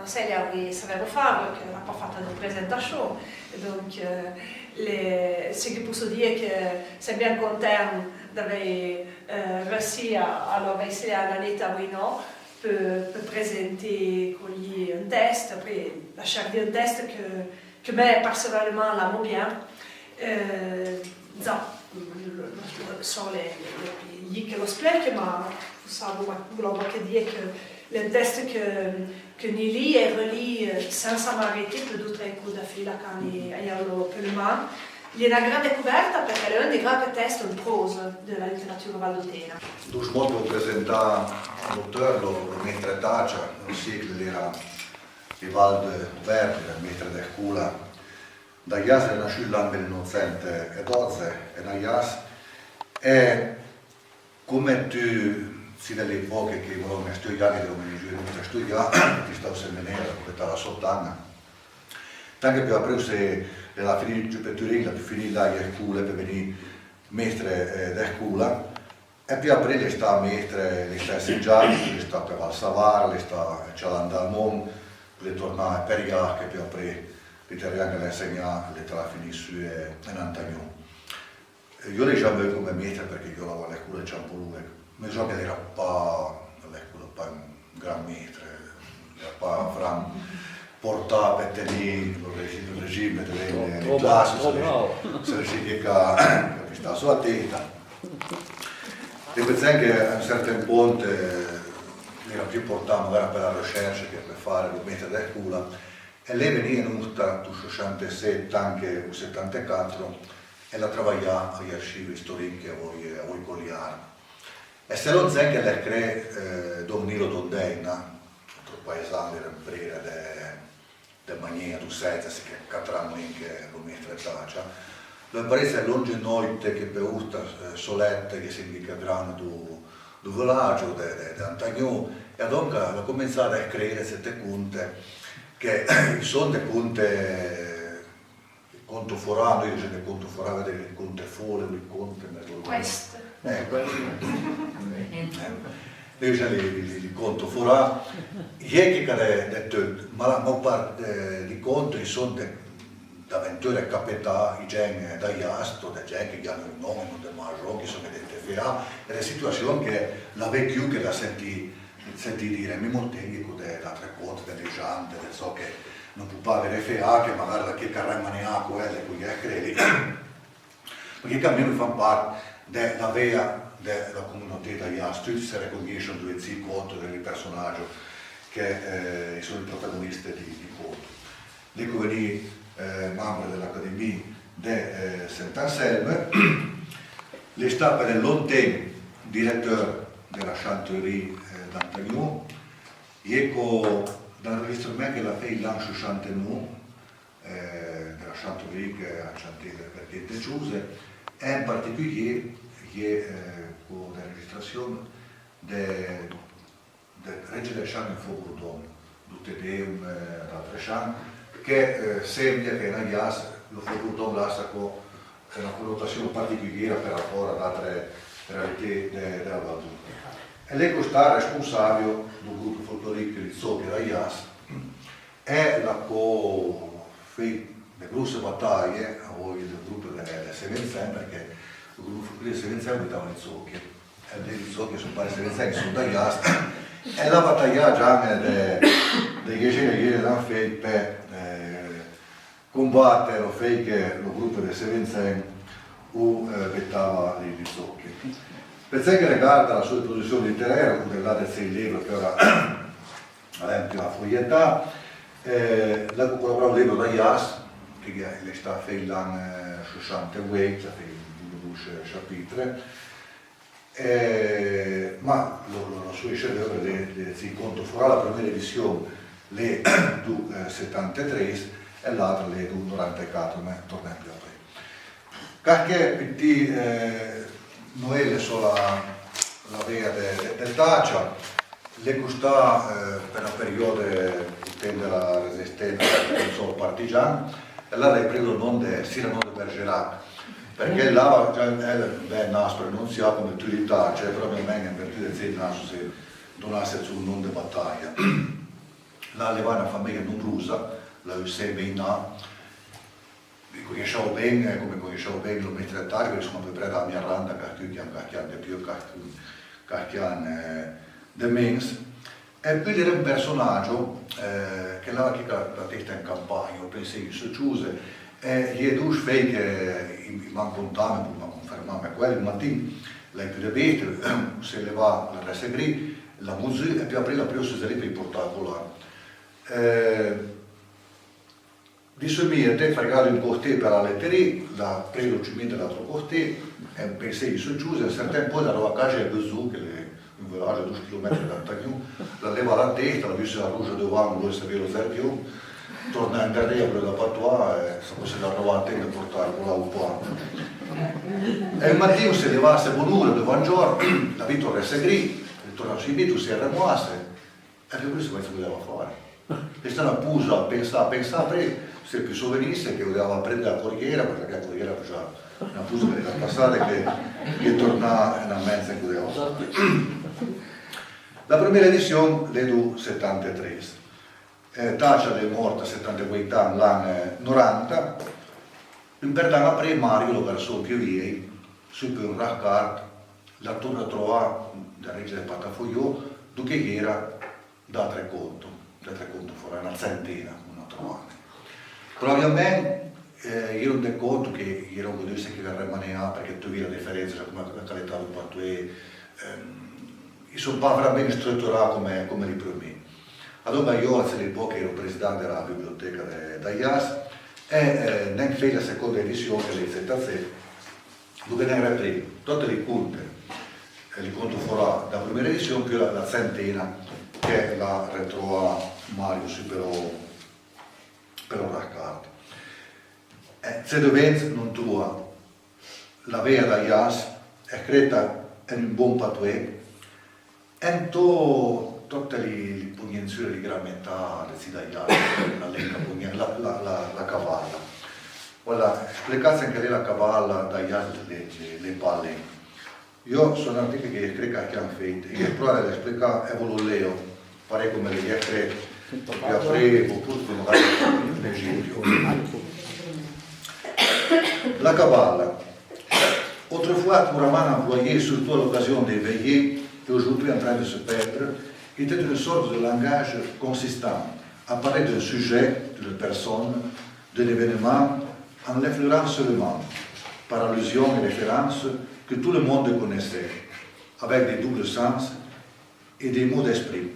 Marseille qui sapevo farlo, che l'ha fatta una presentazione, donc ce che posso dire è che sei ben contento di aver réussi a essayer l'année oui non per presentare con gli un test, après lasciare dire un test che me personnellement l'amo bien. Sono gli che lo spiego, ma volevo anche dire che il test che ni lì e relì senza m'arrêter per tutte le cose da fila che hanno per le mani. È una grande scoperta perché è uno dei grandi test in prosa della letteratura valdotena. Dus modo presentare l'autore, lo mettere taccia, non si che era il Val Verde, il mettere del Cula. Da Ias è nasciuto l'anno 1912 e da Ias è come tu si delle epoche che volevano studiare, dove mi giuro studiare, ti stavo seminare, perché stava sottana. Anche per aprire se la finita giù per Turin, per finire da Cula, per venire mestre del Cula, e poi aprire le sta mestre, le sta assaggiate, le sta per Valsavar, le sta cialando al mondo, per tornare per Iac, e poi aprire l'italiano le insegna, le tra finire su in Antagnon. Io le chiamo come mestre perché io lavoro alle Cula e c'è un po' lui, ma so che era pas un gran mestre, era pas Fran. Portare per tenere il regime delle classi, se riesce a stare sulla testa. E penso che a un certo punto era più importante magari per la ricerca che per fare il metro del Cula. E lei veniva in Usta nel 67 anche nel 74 e la lavorava agli archivi storici a voi Cogliari. E se non c'è che le cree Domnilo Dondeina, altro paesano di Remprera de Magnia, du Sezes, che 4 anni che lo mettere taccia, lo parece lunge notte che per Usta solette che si indica grano du villaggio di Antagnon, e dunque ha cominciato a creare queste conte che sono dei conte conto forano, io c'è del conto forano, del conte fole, del conte Questo. Io c'è il conto forano, che è tutto, ma la maggior parte di conti sono d'avventure capitate, gente da Iasto, da gente che hanno il nome del Marro, che sono delle FA, e le situazioni che la vecchio che la senti dire, mi monteghi con le altre cose, delle giante, del so che non può avere FA, che magari la che carremane a quelle, qui che credi, perché almeno fanno parte della vea della comunità italiana, tutti si riconoscono due zii conto dei personaggi che sono i protagonisti di conto. Dico venì membro dell'Accademia di Saint-Anselme, le sta per il lontano direttore della Chanterie d'Antagnon, ecco dall'enregistrement che la fait l'anno 69 della Chanterie che ha chantato perché è chiuse, e in particolare con la registrazione del Regge del Chant in Faubourg du Tedeum d'altre chant, che sembra che in Ias lo Faubourg lascia con una connotazione particolare per rapport ad altre realtà della Valdosta. E lei sta responsabile del gruppo folclorico di Zoppia da Ias e la co-fe le grosse battaglie a voi del gruppo delle Sevenzen, perché il gruppo folclorico di Sevenzen abitava in Zoppia e dei Zoppia sono pari Sevenzen che sono da Ias e la battaglia già dei Gesine da Fei per combattere o Fei che il gruppo delle Sevenzen abitava di Zoppia. Per ciò che riguarda la sua produzione letteraria, con del 6 libri che ora è più a foglietà, la collaborava un libro da Ias, che le sta a fare l'anno 68, ha fatto 12 capitoli, ma la sua scelta si conta fuori la prima edizione le du 73 e l'altra le du 94, ma torna più a perché PT Noelle solo la via del Dacia, le costa per un periodo della resistenza non solo partigiana, e là lei preso il nome di Cyrano de Bergerac, perché là è ben naso pronunziato come Turitacia, cioè probabilmente in virtù del zio naso si donasse sul nome di battaglia. la levava una famiglia numerosa, la UCMINA, conoscevo bene, come conoscevo bene lo mettrettario, perché sono per la mia randa, che hanno di più, che hanno di meno. E poi era un personaggio che l'ha detto in campagna, ho pensato che si chiuse, e gli due fai che mi contato, mi confermavano quello, il mattino, lei più di bete, si leva la resegri, la musica, e poi aprì la prima per portare là. Di sommierte, fregare un cortè per la letteria, la preso il cimento dell'altro cortè, e pensai che si chiuse, a un certo punto ero a casa di Besù, che è un villaggio a 2 km da Tagnu, la leva la testa, la vista la rugia davanti, non voleva sapere lo più, torna in terra, quello da Patois, e si la trovava a te da portare con un po'. E il mattino si levasse buon'ora, buongiorno, la Vittoria Segri, ritornava sui miei, si era rimasto, e per questo questo voleva fare. E stava appuso a pensare, se più sovvenisse che voleva prendere la corriera, perché la corriera già una pusa per la passata che tornava in mezza in cui voleva fare. La prima edizione l'Edu 73, Taccia è morta a 78 anni l'anno 90, in pertanto après Mario lo verso più via, su per un raccart, la torna a trovare da Reggio del Patafoglio, dove era da 3 conto fuori, una centina, non trovare. Probabilmente io non tengo conto che io non voglio che rimaneva perché tu vedi la differenza come la qualità del pattuè, sono pas veramente strutturato come di prima. Allora io all'epoca ero presidente della biblioteca da IAS e nel fai la seconda edizione del ZZ, dove ne era prima, tutte le conte fuori da prima edizione più la centina che la ritrova Mario su per un racconto. Se dovete non trova la vera da IAS è scritta in un buon pattuè e tutte le pugnazioni di grammentale, la cavalla. Ora, spiegasse anche lei la cavalla da IAS le palle. Io sono antiche che credo che hanno fatto, io provare a spiegare e volevo Leo, pare come le dietro, che avrei potuto l'esempio. La cavalla. Autrefois, pour Raman employé surtout à l'occasion des veillées, et aujourd'hui en train de se perdre, était une sorte de langage consistant, à parler d'un sujet, d'une personne, d'un événement, en l'effleurant seulement, par allusion et référence que tout le monde connaissait, avec des doubles sens et des mots d'esprit.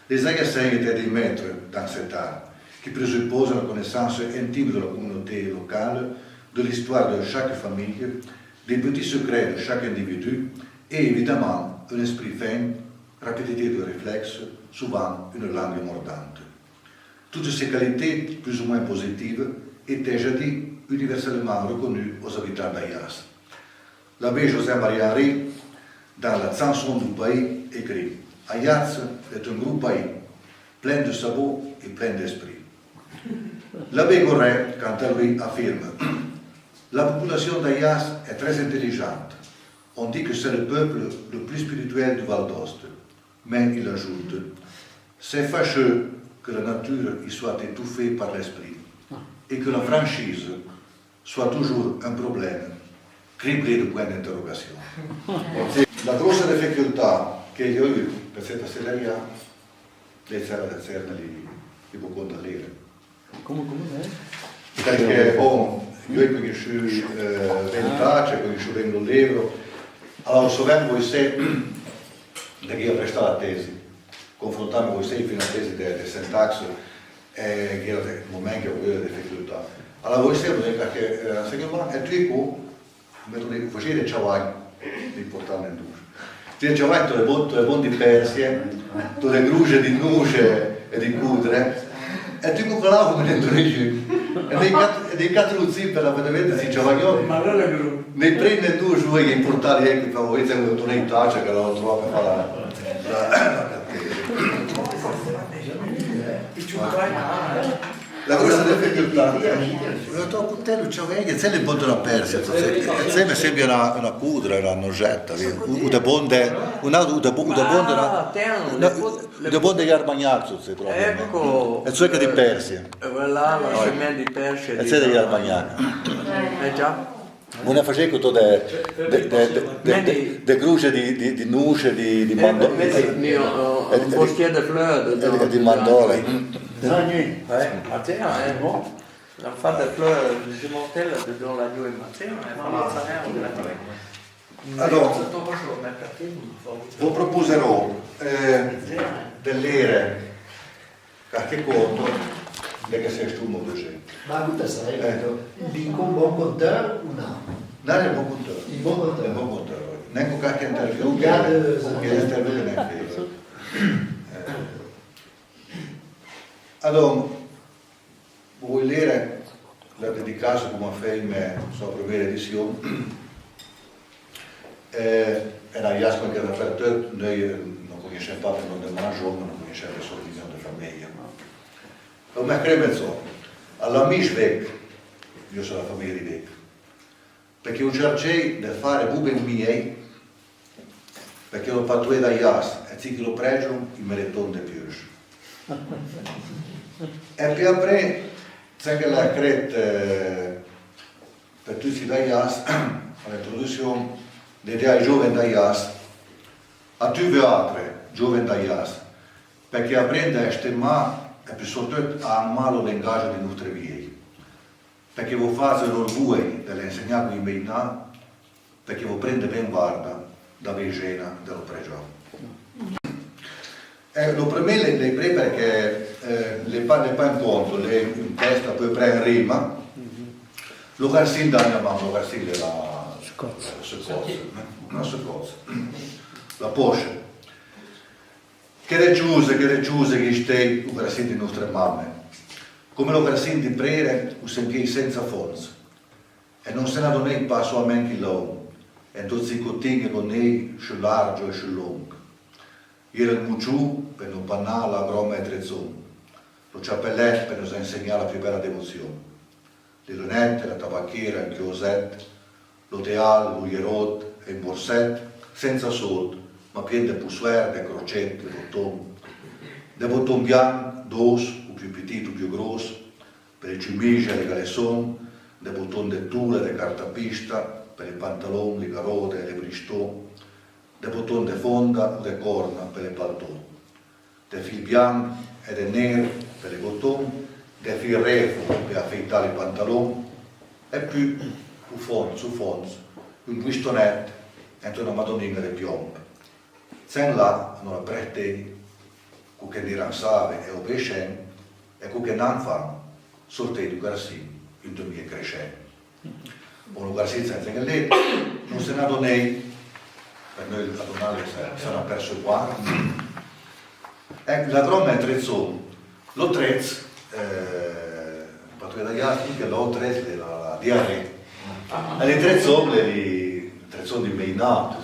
Les Ayassins étaient des maîtres dans cet art, qui présuppose la connaissance intime de la communauté locale, de l'histoire de chaque famille, des petits secrets de chaque individu et évidemment un esprit fin, rapidité de réflexe, souvent une langue mordante. Toutes ces qualités, plus ou moins positives, étaient jadis universellement reconnues aux habitants d'Ayas. L'abbé José-Marie Henry, dans la chanson du pays, écrit « Ayas est un gros pays, plein de sabots et plein d'esprit ». L'abbé Gorret, quant à lui, affirme « La population d'Ayas est très intelligente. On dit que c'est le peuple le plus spirituel du Val d'Ost. » Mais il ajoute « C'est fâcheux que la nature y soit étouffée par l'esprit et que la franchise soit toujours un problème criblé de points d'interrogation. » La grossa difficoltà che io ho avuto per questa serie le sarà da Cerna li può controllare. Come è? Perché io ho conosciuto Ventaccia, ho conosciuto il libro, allora sovente voi sei da chi ha prestato la tesi, confrontando voi sei fino alla tesi di Sentax e che era il momento che avevo delle difficoltà. Allora voi sei perché secondo me è tutto come facete il ciavallo, l'importante è tutto. Il ciavallo tutte le bonde persie, tutte le gruce di nuce e di cudre, e tu con quella come dentro di giù. E dei catruzzi per la vedere si ciavagliò. Ma non è che Ne prende due giù e importare anche favorite come tu in taccia che l'ho trovato per fare la catena. La grossa difficoltà lo tocco te c'è che se le bontano a persia insieme sembra una cudra una nogetta una bonde una bonde che armagnazzo si trova Ecco. e cioè che di persia Quella la semente di Persia. e c'è degli armagnacchi Già. non facevo tutto de gruce di nuce di mandorle Un boschiere di fleur. e di mandorle A te è buono. La fatta di fleur di Montella dedans la nuit matin, allora vi proposerò dell'ere qualche conto che sei stumo così Ma questa sarebbe dico un buon conteur o no? non è un buon contore Un buon è un conteur. buon contore neanche qualche interview che interview neanche allora vuoi leggere la dedicato come femme sopra la edizione e la Jasper che reperto noi non conosciamo pas per non demanaggio ma non conosciamo le soluzioni di famiglia ma mi credo so all'amici vec io sono la famiglia di vec perché io cercai di fare bube miei perché ho fatto da Jas e sì che lo pregio il meriton di più e poi après c'è che la crete per tutti da Jas all'introduzione l'idea ai giovani da Jas a tutte altre giovani da Jas perché apprende a stemare e per soprattutto a amare il linguaggio dei nostri viei perché vi fate l'orgoglio dell'insegnare i miei perché vi prende ben guarda da vicina dello pregio lo preme le pre perché le pa in conto le in testa poi pre in rima lo garsin da mia mamma lo garsin la Scozia la poscia che le giuse che stai lo garsin di nostre mamme come lo garsin di prere o senti senza forza e non se ne adonai pas solamente il loro e tutti i cottigli con lei sul largo e sul lungo era il mucciù per non pannare la groma e trezzone lo ciappelletto per non insegnare la più bella devozione le lunette, la tabacchiera, il chiosetto lo teal, l'uglierot e il borsetto senza soldi ma pieno di pussuere, di crocette, di bottoni bianchi, dos, o più piccolo o più grosso per le cimicie e le calessone di bottoni di tule, di cartapista per i pantaloni, le carote e le bristoni de bottoni di fonda o di corna per le paltone, di fil bianchi e di neri per le bottoni, di fil refo per affettare i pantaloni e più su fondo un guistonetto e una madonnina di piombo. Sen là non la prete con che diransave e obescen e con che non fanno sorteggio di garsin in 2000 crescenti. Un garsin senza che lei non se ne adonei per noi la donale sarà perso il quarto. La groma è trezzone, lo trezzo, patria dagli altri, che lo trezzo della diarrea. E le trezzone di meinato,